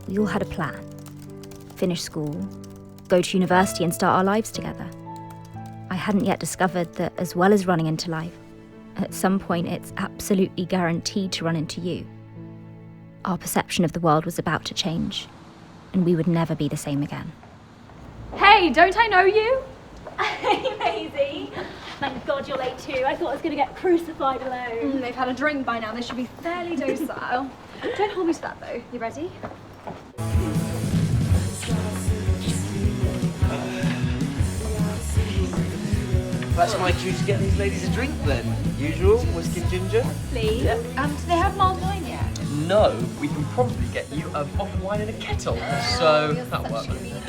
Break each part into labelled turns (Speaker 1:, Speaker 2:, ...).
Speaker 1: We all had a plan. Finish school, go to university and start our lives together. I hadn't yet discovered that as well as running into life, at some point it's absolutely guaranteed to run into you. Our perception of the world was about to change, and we would never be the same again.
Speaker 2: Hey, don't I know you?
Speaker 3: Hey, Maisie. Thank God you're late too. I thought I was going to get crucified alone.
Speaker 2: They've had a drink by now. They should be fairly docile. Don't hold me to that though. You ready?
Speaker 4: That's my cue to get these ladies a drink then. Usual, whiskey and ginger?
Speaker 3: Please.
Speaker 2: Do they have mulled wine yet?
Speaker 4: No, we can probably get you a bottle of wine in a kettle. So,
Speaker 2: You're
Speaker 4: that'll work.
Speaker 2: such a comedian.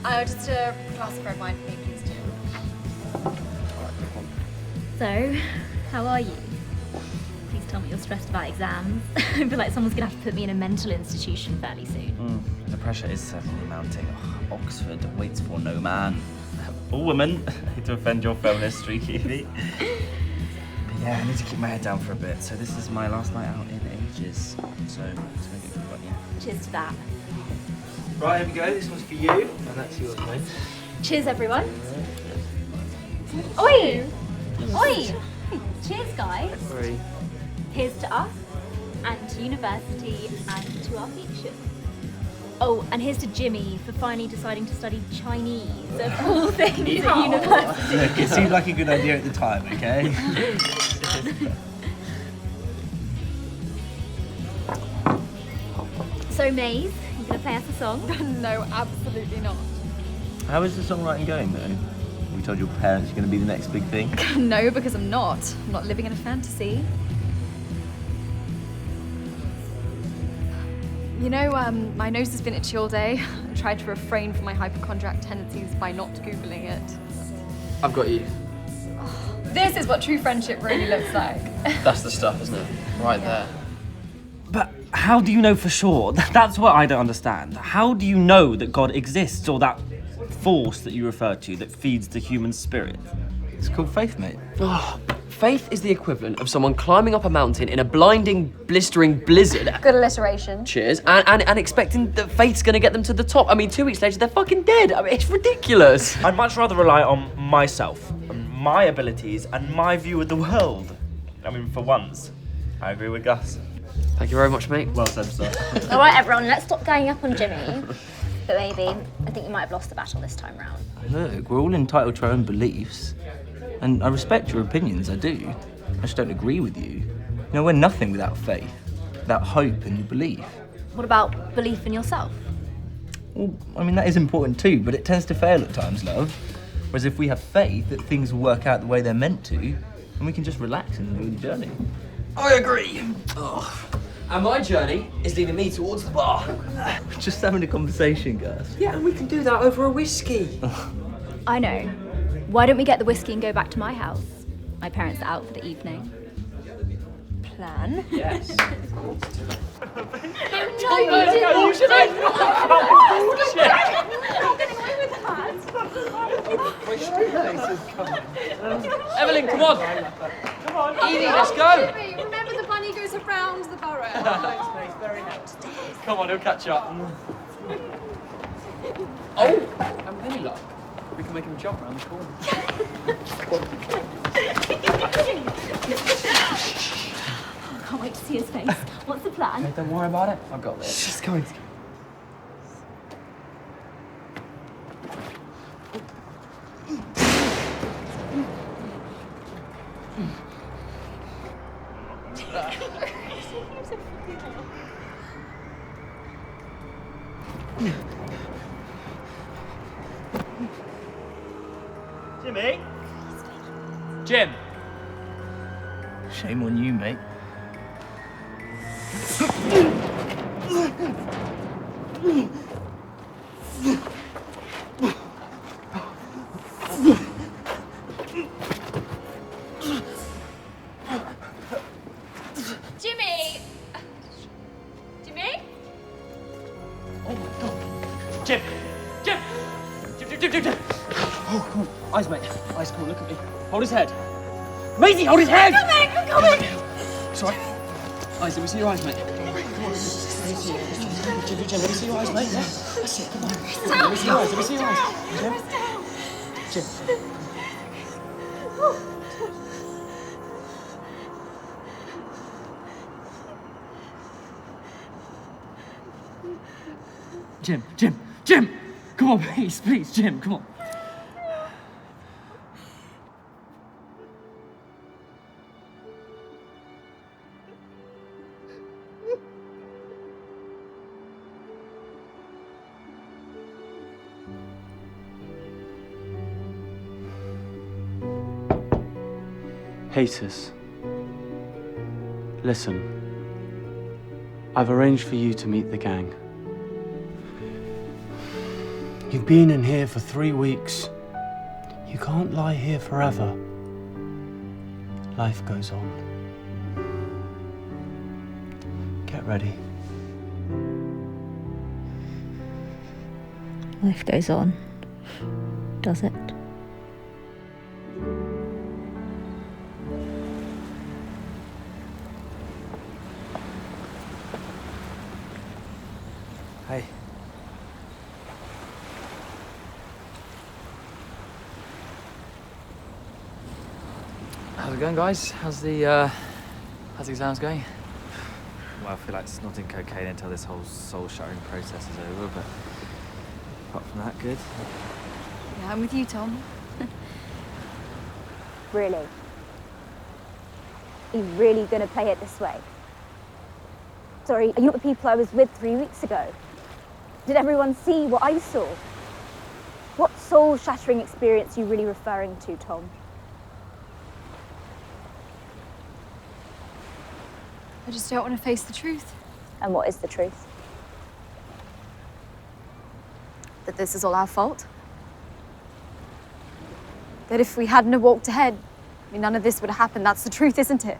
Speaker 2: Just a glass of red wine for me, please, too.
Speaker 3: So, how are you? Please tell me you're stressed about exams. I feel like someone's going to have to put me in a mental institution fairly soon.
Speaker 4: The pressure is certainly mounting. Oxford waits for no man. All women. I hate to offend your feminist streak, Evie. But yeah, I need to keep my head down for a bit. So this is my last night out in ages. So it's going to get good fun, yeah.
Speaker 3: Cheers to that.
Speaker 4: Right, here we go. This one's for you. And that's yours, mate.
Speaker 3: Cheers, everyone. Oi! Oi! Cheers, guys.
Speaker 4: Sorry.
Speaker 3: Here's to us, and to university, and to our future. Oh, and here's to Jimmy for finally deciding to study Chinese, of all things, at university.
Speaker 4: Look, it seemed like a good idea at the time, okay?
Speaker 3: So, Maze, you gonna play us a song?
Speaker 2: No, absolutely not.
Speaker 4: How is the songwriting going, though? We told your parents you're going to be the next big thing?
Speaker 2: No, because I'm not. I'm not living in a fantasy. You know, my nose has been itchy all day. I tried to refrain from my hypochondriac tendencies by not Googling it.
Speaker 5: I've got you.
Speaker 2: This is what true friendship really looks like.
Speaker 5: That's the stuff, isn't it? Right there.
Speaker 4: But how do you know for sure? That's what I don't understand. How do you know that God exists, or that force that you refer to that feeds the human spirit? It's called faith, mate.
Speaker 5: Faith is the equivalent of someone climbing up a mountain in a blinding, blistering blizzard.
Speaker 2: Good alliteration.
Speaker 5: Cheers. And expecting that faith's gonna get them to the top. I mean, 2 weeks later, they're fucking dead. I mean, it's ridiculous.
Speaker 4: I'd much rather rely on myself, on my abilities, and my view of the world. I mean, for once, I agree with Gus.
Speaker 5: Thank you very much, mate.
Speaker 4: Well said, sir.
Speaker 3: All right, everyone, let's stop ganging up on Jimmy. But maybe, I think you might have lost the battle this time round.
Speaker 6: Look, we're all entitled to our own beliefs. And I respect your opinions, I do. I just don't agree with you. You know, we're nothing without faith, without hope and belief.
Speaker 3: What about belief in yourself?
Speaker 6: Well, I mean, that is important too, but it tends to fail at times, love. Whereas if we have faith that things will work out the way they're meant to, then we can just relax and enjoy the journey.
Speaker 5: I agree. And my journey is leading me towards the bar.
Speaker 6: We're just having a conversation, Gus.
Speaker 5: Yeah, and we can do that over a whiskey.
Speaker 3: I know. Why don't we get the whiskey and go back to my house? My parents are out for the evening. Plan?
Speaker 5: Yes.
Speaker 3: No, you should
Speaker 5: Evelyn, come on. Come on. Edie, let's go.
Speaker 2: Remember the bunny goes around the burrow.
Speaker 5: Come on, he'll catch up. Oh, and Penny luck. We can make him jump around the corner.
Speaker 3: I can't wait to see his face. What's the plan?
Speaker 5: Hey, don't worry about it. I've got this. She's going to.
Speaker 4: Jimmy?
Speaker 5: Jim.
Speaker 6: Shame on you, mate.
Speaker 3: Jimmy! Jimmy?
Speaker 5: Oh my God. Jim. Jim. Jim. Oh, come on. Eyes, mate. Eyes, come on, look at me. Hold his head. Maisie, hold his head!
Speaker 3: I'm coming!
Speaker 5: Sorry. Eyes, let me see your eyes, mate. Come on. Jim, let me see your eyes, mate. Yeah, that's it. Come on. Let me see your eyes. Let me see your eyes. Jim. Jim! Come on, please, Jim, come on.
Speaker 7: Haters, listen. I've arranged for you to meet the gang. You've been in here for 3 weeks. You can't lie here forever. Life goes on. Get ready.
Speaker 1: Life goes on. Does it?
Speaker 4: Hey.
Speaker 5: How's it going, guys? How's the exams going?
Speaker 4: Well, I feel like snorting cocaine until this whole soul-shattering process is over, but apart from that, good.
Speaker 2: Yeah, I'm with you, Tom.
Speaker 8: Really? Are you really gonna play it this way? Sorry, are you not the people I was with 3 weeks ago? Did everyone see what I saw? What soul-shattering experience are you really referring to, Tom?
Speaker 2: I just don't want to face the truth.
Speaker 8: And what is the truth?
Speaker 2: That this is all our fault. That if we hadn't have walked ahead, none of this would have happened. That's the truth, isn't it?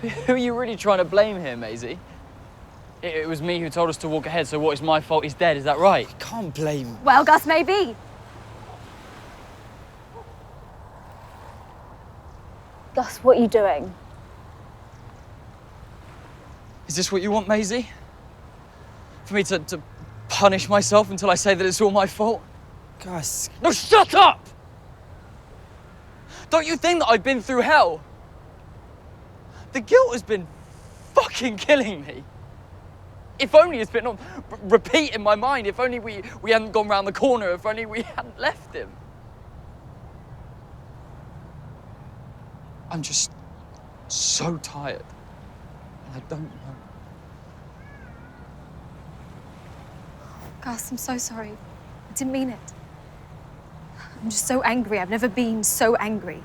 Speaker 5: Who are you really trying to blame here, Maisie? It was me who told us to walk ahead, so what, it's my fault he's dead, is that right?
Speaker 4: Can't blame.
Speaker 2: Well, Gus, maybe.
Speaker 8: Gus, what are you doing?
Speaker 5: Is this what you want, Maisie? For me to punish myself until I say that it's all my fault?
Speaker 4: Gus.
Speaker 5: No, shut up! Don't you think that I've been through hell? The guilt has been fucking killing me. If only it's been on repeat in my mind, if only we hadn't gone round the corner, if only we hadn't left him. I'm just so tired. And I don't know.
Speaker 2: Gus, I'm so sorry. I didn't mean it. I'm just so angry. I've never been so angry.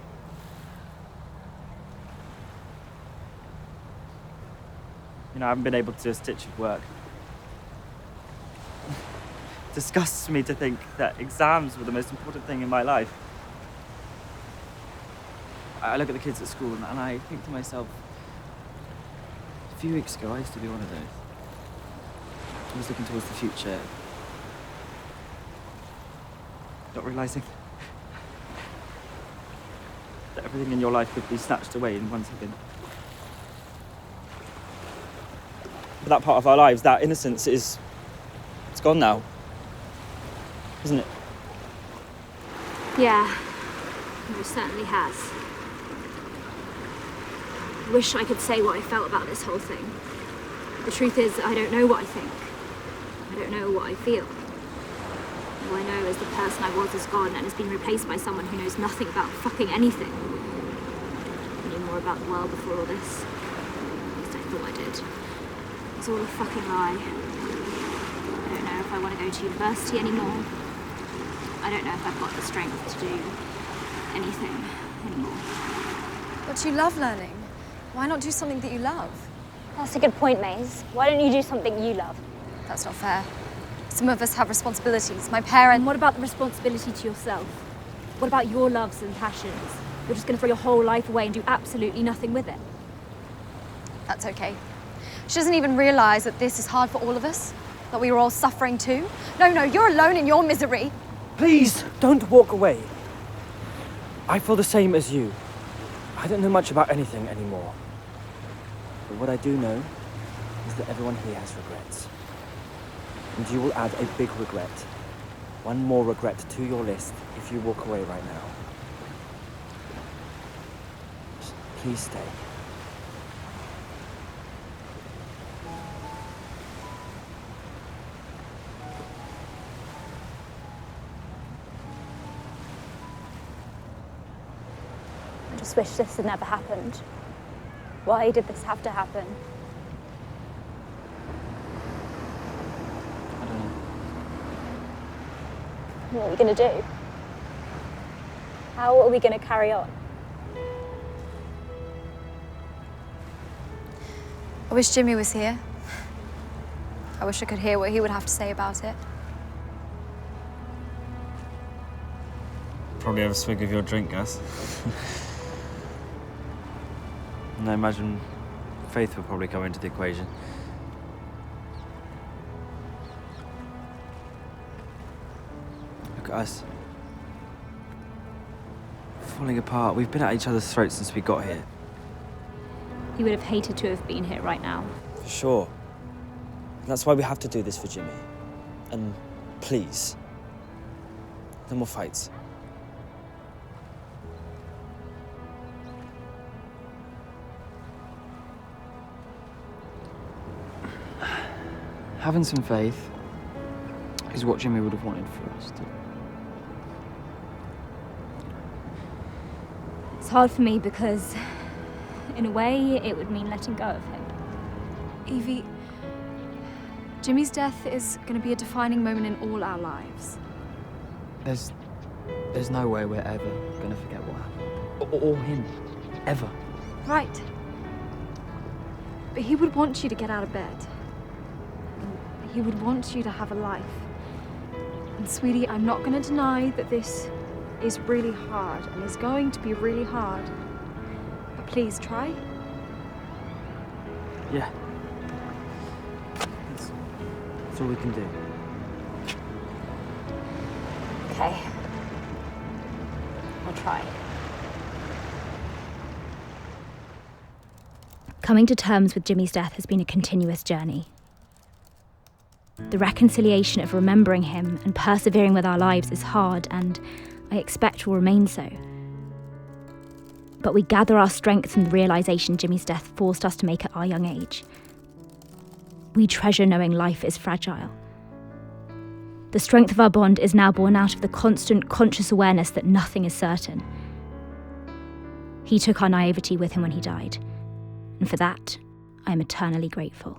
Speaker 4: You know, I haven't been able to do a stitch of work. It disgusts me to think that exams were the most important thing in my life. I look at the kids at school and I think to myself, a few weeks ago I used to be one of those. I was looking towards the future, not realising that everything in your life could be snatched away in 1 second. But that part of our lives, that innocence, it's gone now, isn't it?
Speaker 1: Yeah, it certainly has. I wish I could say what I felt about this whole thing. The truth is, I don't know what I think. I don't know what I feel. All I know is the person I was is gone and has been replaced by someone who knows nothing about fucking anything. I knew more about the world before all this. At least I thought I did. It's all a fucking lie. I don't know if I want to go to university anymore. I don't know if I've got the strength to do anything anymore.
Speaker 2: But you love learning. Why not do something that you love?
Speaker 8: That's a good point, Maze. Why don't you do something you love?
Speaker 2: That's not fair. Some of us have responsibilities. My parents...
Speaker 3: And what about the responsibility to yourself? What about your loves and passions? You're just going to throw your whole life away and do absolutely nothing with it.
Speaker 2: That's okay. She doesn't even realise that this is hard for all of us. That we are all suffering too. No, you're alone in your misery.
Speaker 9: Please, don't walk away. I feel the same as you. I don't know much about anything anymore. But what I do know is that everyone here has regrets. And you will add a big regret. One more regret to your list if you walk away right now. Just please stay.
Speaker 8: I just wish this had never happened. Why did this have to happen?
Speaker 9: I don't know.
Speaker 8: What are we going to do? How are we going to carry on?
Speaker 2: I wish Jimmy was here. I wish I could hear what he would have to say about it.
Speaker 4: Probably have a swig of your drink, Gus. And I imagine Faith will probably come into the equation. Look at us. Falling apart. We've been at each other's throats since we got here.
Speaker 1: You would have hated to have been here right now.
Speaker 9: For sure. And that's why we have to do this for Jimmy. And please, no more fights.
Speaker 5: Having some faith is what Jimmy would have wanted for us to.
Speaker 1: It's hard for me because, in a way, it would mean letting go of him.
Speaker 2: Evie, Jimmy's death is going to be a defining moment in all our lives.
Speaker 5: There's no way we're ever going to forget what happened. Or him. Ever.
Speaker 2: Right. But he would want you to get out of bed. He would want you to have a life. And sweetie, I'm not going to deny that this is really hard and is going to be really hard. But please try.
Speaker 9: Yeah. That's all we can do.
Speaker 8: Okay. I'll try.
Speaker 1: Coming to terms with Jimmy's death has been a continuous journey. The reconciliation of remembering him and persevering with our lives is hard, and I expect will remain so. But we gather our strength from the realisation Jimmy's death forced us to make at our young age. We treasure knowing life is fragile. The strength of our bond is now born out of the constant, conscious awareness that nothing is certain. He took our naivety with him when he died, and for that, I am eternally grateful.